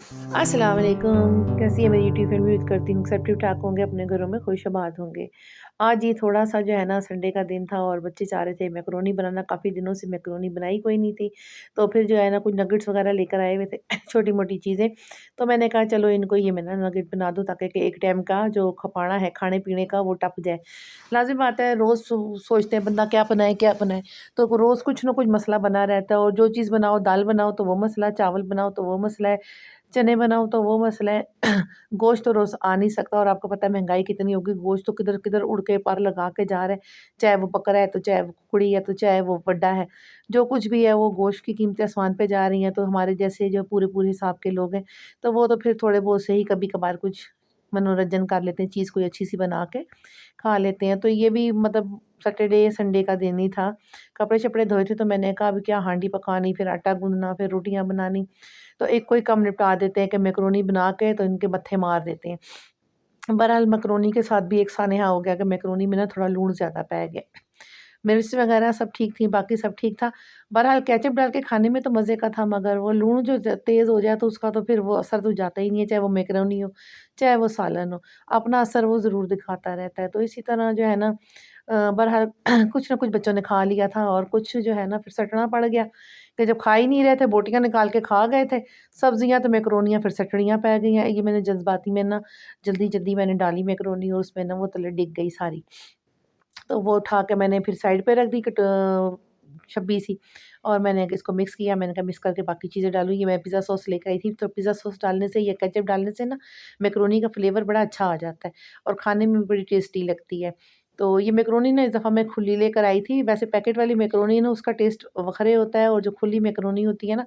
अस्सलाम वालेकुम। कैसी है मेरी यूट्यूब फैमिली? उम्मीद करती हूँ सब ठीक-ठाक होंगे, अपने घरों में खुश-आबाद होंगे। आज ये थोड़ा-सा जो है ना संडे का दिन था और बच्चे चाह रहे थे मैकरोनी बनाना, काफ़ी दिनों से मैकरोनी बनाई कोई नहीं थी। तो फिर जो है ना कुछ नगेट्स वग़ैरह लेकर आए हुए थे छोटी-मोटी चीज़ें। तो मैंने कहा चलो इनको ये मैं ना नगेट बना दूँ ताकि कि एक टाइम का जो खपाना है खाने-पीने का वो टप जाए। लाज़िम बात है रोज़ सोचते हैं बंदा क्या बनाए, क्या बनाए? तो रोज़ कुछ ना कुछ मसला बना रहता है और जो चीज़ बनाओ दाल बनाओ तो वो मसला, चावल बनाओ तो वो मसला है, चने बनाऊँ तो वो मसला है। गोश्त तो रोज़ आ नहीं सकता और आपको पता है महँगाई कितनी होगी, गोश्त तो किधर-किधर उड़ के पर लगा के जा रहा है। चाहे वो बकरा है, तो चाहे वो कुकड़ी है, तो चाहे वो बड्डा है। जो कुछ भी है वो गोश्त की कीमतें आसमान पे जा रही हैं, तो हमारे जैसे जो पूरे-पूरे हिसाब के लोग हैं, तो वो तो फिर थोड़े बहुत से ही कभी-कभार कुछ मनोरंजन कर लेते हैं, चीज़ कोई अच्छी-सी बना के खा लेते हैं। तो ये भी मतलब सैटरडे, संडे का दिन ही था। कपड़े-शपड़े धोए थे तो मैंने कहा अभी क्या हांडी पकानी, फिर आटा गूँदना, फिर रोटियाँ बनानी। तो एक को ही काम निपटा देते हैं कि मैकरोनी बना के तो इनके मत्थे मार देते हैं। बहरहाल मैकरोनी के साथ भी एक सानेहा हो गया कि मैकरोनी में ना थोड़ा लूण ज़्यादा पै गया। मिर्च वगैरह सब ठीक थी, बाकी सब ठीक था। बहरहाल केचअप डाल के खाने में तो मज़े का था मगर वो लूण जो तेज़ हो जाए तो उसका तो फिर वो असर तो जाता ही नहीं है, चाहे वो मैकरोनी हो, चाहे वो सालन हो। अपना असर वो ज़रूर दिखाता रहता है। तो इसी तरह जो है ना बहरहाल कुछ न कुछ बच्चों ने खा लिया था और कुछ जो है ना फिर सटना पड़ गया कि जब खा ही नहीं रहे थे, बोटियाँ निकाल के खा गए थे। सब्जियाँ तो मैकरोनियाँ फिर सटड़ियाँ पै गई हैं। ये मैंने जल्दबाज़ी में ना जल्दी-जल्दी मैंने डाली मैकरोनी और उसमें ना वो तले डिग गई सारी। तो वो उठा के मैंने फिर साइड पे रख दी छब्बी सी और मैंने इसको मिक्स किया। मैंने कहा मिक्स करके बाकी चीज़ें डालूँ। ये मैं पिज़्ज़ा सॉस लेकर आई थी, तो पिज़्ज़ा सॉस डालने से या केचअप डालने से ना मैकरोनी का फ्लेवर बड़ा अच्छा आ जाता है और खाने में भी बड़ी टेस्टी लगती है। तो ये मैकरोनी ना इस दफ़ा मैं खुली लेकर आई थी। वैसे पैकेट वाली मैकरोनी है ना उसका टेस्ट वखरे होता है और जो खुली मैकरोनी होती है ना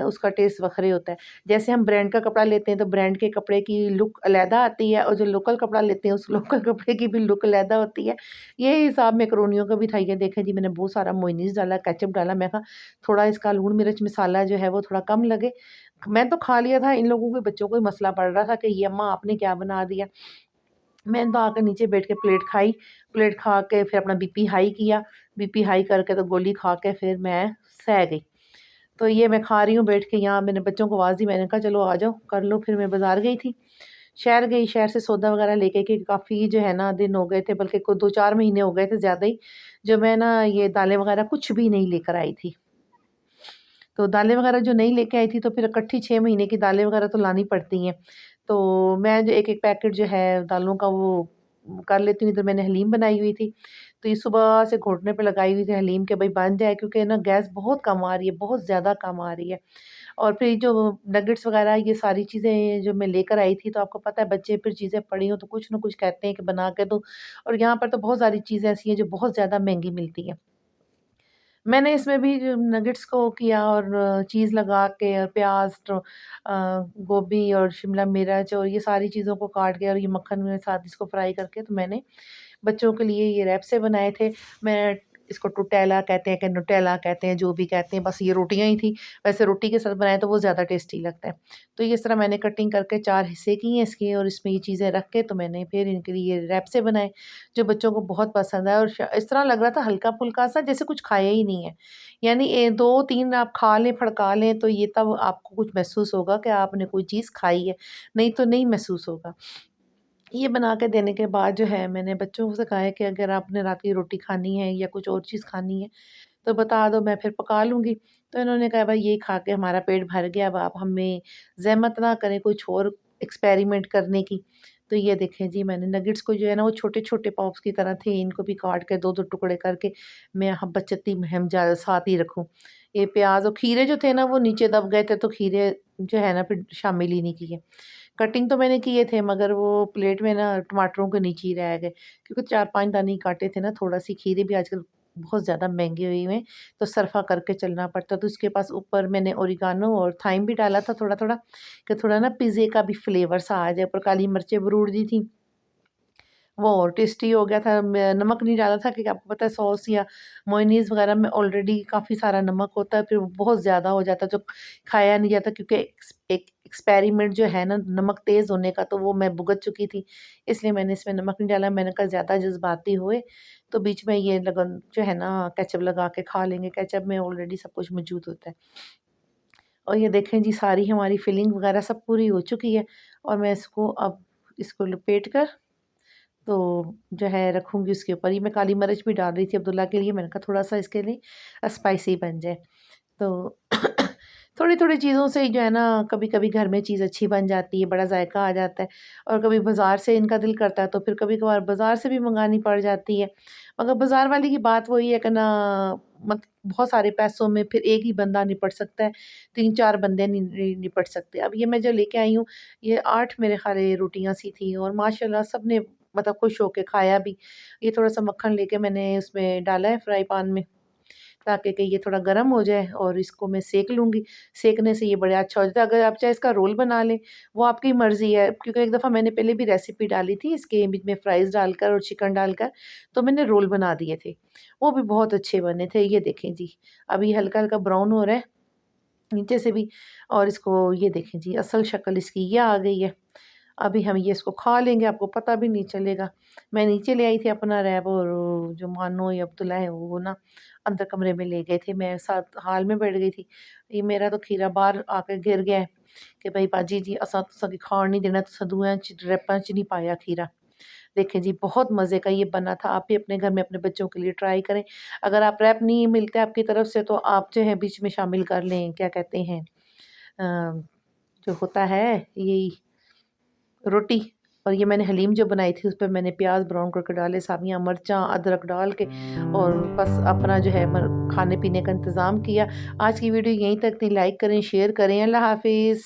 उसका टेस्ट वखरे होता है। जैसे हम ब्रांड का कपड़ा लेते हैं तो ब्रांड के कपड़े की लुक अलहदा आती है और जो लोकल कपड़ा लेते हैं उस लोकल कपड़े की भी लुक अलहदा होती है। ये हिसाब मैकरोनियों का भी था। ये देखें जी मैंने बहुत सारा मेयोनीज़ डाला, केचअप डाला। मैं कहा थोड़ा इसका लून मिर्च मसाला जो है वो थोड़ा कम लगे। मैं तो खा लिया था, इन लोगों के बच्चों को ही मसला पड़ रहा था कि ये अम्मा आपने क्या बना दिया। मैंने तो आकर नीचे बैठ के प्लेट खाई, प्लेट खा के फिर अपना बीपी हाई किया, बीपी हाई करके तो गोली खा के फिर मैं सो गई। तो ये मैं खा रही हूँ बैठ के यहाँ, मैंने बच्चों को आवाज़ दी, मैंने कहा चलो आ जाओ, कर लो। फिर मैं बाज़ार गई थी, शहर गई, शहर से सौदा वगैरह लेके कि काफ़ी जो है ना दिन हो गए थे, बल्कि को 2-4 महीने हो गए थे ज़्यादा ही, जो मैं ना ये दालें वगैरह कुछ भी नहीं लेकर आई थी। तो दालें वगैरह जो नहीं लेके आई थी तो फिर इकट्ठी 6 महीने की दालें वगैरह तो लानी पड़ती हैं। तो मैं जो एक-एक पैकेट जो है दालों का वो कर लेती हूँ। इधर मैंने हलीम बनाई हुई थी, तो ये सुबह से घुटने पे लगाई हुई थी हलीम कि भई बन जाए, क्योंकि ना गैस बहुत कम आ रही है, बहुत ज़्यादा कम आ रही है। और फिर जो नगेट्स वगैरह ये सारी चीज़ें जो मैं लेकर आई थी, तो आपको पता है बच्चे फिर चीज़ें पड़ी हों तो कुछ न कुछ कहते हैं कि बना के दो, और यहाँ पर तो बहुत सारी चीज़ें ऐसी हैं जो बहुत ज़्यादा महँगी मिलती हैं। मैंने इसमें भी जो नगेट्स को किया और चीज़ लगा के और प्याज़ गोभी और शिमला मिर्च और ये सारी चीज़ों को काट के और ये मक्खन में साथ इसको फ्राई करके तो मैंने बच्चों के लिए ये रैप्से बनाए थे। मैं इसको टुटेला कहते हैं कि नुटेला कहते हैं, जो भी कहते हैं, बस ये रोटियाँ ही थी। वैसे रोटी के साथ बनाए तो वो ज़्यादा टेस्टी लगता है। तो इस तरह मैंने कटिंग करके 4 हिस्से किए इसके और इसमें ये चीज़ें रख के तो मैंने फिर इनके लिए रैप्से बनाए, जो बच्चों को बहुत पसंद आए और इस तरह लग रहा था हल्का-फुल्का सा जैसे कुछ खाया ही नहीं है। यानी 2-3 आप खा लें, फड़का लें तो ये तब आपको कुछ महसूस होगा कि आपने कोई चीज़ खाई है, नहीं तो नहीं महसूस होगा। ये बना के देने के बाद जो है मैंने बच्चों से कहा है कि अगर आपने रात की रोटी खानी है या कुछ और चीज़ खानी है तो बता दो, मैं फिर पका लूँगी। तो इन्होंने कहा भाई ये खा के हमारा पेट भर गया, अब आप हमें ज़हमत ना करें कुछ और एक्सपेरिमेंट करने की। तो ये देखें जी मैंने नगेट्स को जो है ना वो छोटे-छोटे पॉप्स की तरह थे, इनको भी काट के 2-2 टुकड़े करके मैं यहाँ बचती मुहिम जा साथ ही रखूँ। ये प्याज़ और खीरे जो थे ना वो नीचे दब गए थे, तो खीरे जो है ना फिर शामिल ही नहीं किए। कटिंग तो मैंने किए थे मगर वो प्लेट में ना टमाटरों के नीचे ही रह गए, क्योंकि 4-5 दाने ही काटे थे ना, थोड़ा-सी खीरे भी आजकल बहुत ज़्यादा महँगे हुए हैं, तो सरफ़ा करके चलना पड़ता। तो उसके पास ऊपर मैंने ओरिगानो और थाइम भी डाला था थोड़ा-थोड़ा, कि थोड़ा ना पिज़्ज़े का भी फ्लेवर सा आ जाए। ऊपर काली मिर्चें बरूड़ दी थी। वो और टेस्टी हो गया था। मैं नमक नहीं डाला था क्योंकि आपको पता है सॉस या मेयोनीज़ वग़ैरह में ऑलरेडी काफ़ी सारा नमक होता है, फिर वो बहुत ज़्यादा हो जाता है, जो खाया नहीं जाता, क्योंकि एक एक्सपेरिमेंट जो है ना नमक तेज़ होने का, तो वो मैं भुगत चुकी थी। इसलिए मैंने इसमें नमक नहीं डाला। मैंने कहा ज़्यादा जज़्बाती हुए तो बीच में ये लगन जो है ना केचअप लगा के खा लेंगे, केचअप में ऑलरेडी सब कुछ मौजूद होता है। और ये देखें जी सारी हमारी फिलिंग वगैरह सब पूरी हो चुकी है। और मैं इसको अब इसको लपेट कर तो जो है रखूँगी उसके ऊपर। ये मैं काली मिर्च भी डाल रही थी अब्दुल्ला के लिए, मैंने कहा थोड़ा-सा इसके लिए स्पाइसी बन जाए। तो थोड़ी-थोड़ी चीज़ों से जो है ना कभी-कभी घर में चीज़ अच्छी बन जाती है, बड़ा जायका आ जाता है। और कभी बाज़ार से इनका दिल करता है तो फिर कभी-कभार बाज़ार से भी मँगानी पड़ जाती है। मगर बाज़ार वाली की बात वही है कि ना बहुत सारे पैसों में फिर एक ही बंदा निपट सकता है, 3-4 बंदे नहीं निपट सकते। अब ये मैं जो लेके आई हूँ, ये 8 मेरे ख़्याल ये रोटियाँ सी थी और माशाल्लाह सबने मतलब खुश होके खाया भी। ये थोड़ा-सा मक्खन लेके मैंने उसमें डाला है फ्राई पैन में, ताकि कि ये थोड़ा गर्म हो जाए और इसको मैं सेक लूँगी। सेकने से ये बड़ा अच्छा हो जाता है। अगर आप चाहे इसका रोल बना लें, वो आपकी मर्ज़ी है, क्योंकि एक दफ़ा मैंने पहले भी रेसिपी डाली थी इसके बीच में फ्राइज़ डालकर और चिकन डालकर, तो मैंने रोल बना दिए थे। वो भी बहुत अच्छे बने थे। ये देखें जी, अभी हल्का-हल्का ब्राउन हो रहा है नीचे से भी। और इसको ये देखें जी, असल शक्ल इसकी ये आ गई है। अभी हम ये इसको खा लेंगे, आपको पता भी नहीं चलेगा। मैं नीचे ले आई थी अपना रैप और जो मानो या अब्दुल्ला है वो ना अंदर कमरे में ले गए थे, मैं साथ हाल में बैठ गई थी। ये मेरा तो खीरा बाहर आके गिर गया है कि भई बाजी जी असां तुसांखे खाण नहीं देना, तुसां दूएं च रैपां च नहीं पाया खीरा। देखें जी बहुत मज़े का ये बना था, आप भी अपने घर में अपने बच्चों के लिए ट्राई करें। अगर आप रैप नहीं मिलता है आपकी तरफ से तो आप जो है बीच में शामिल कर लें, क्या कहते हैं जो होता है यही रोटी। और ये मैंने हलीम जो बनाई थी उस पे मैंने प्याज़ ब्राउन करके डाले, सावियाँ मिर्चाँ, अदरक डाल के और बस अपना जो है खाने-पीने का इंतज़ाम किया। आज की वीडियो यहीं तक थी, लाइक करें, शेयर करें। अल्लाह हाफ़िज़।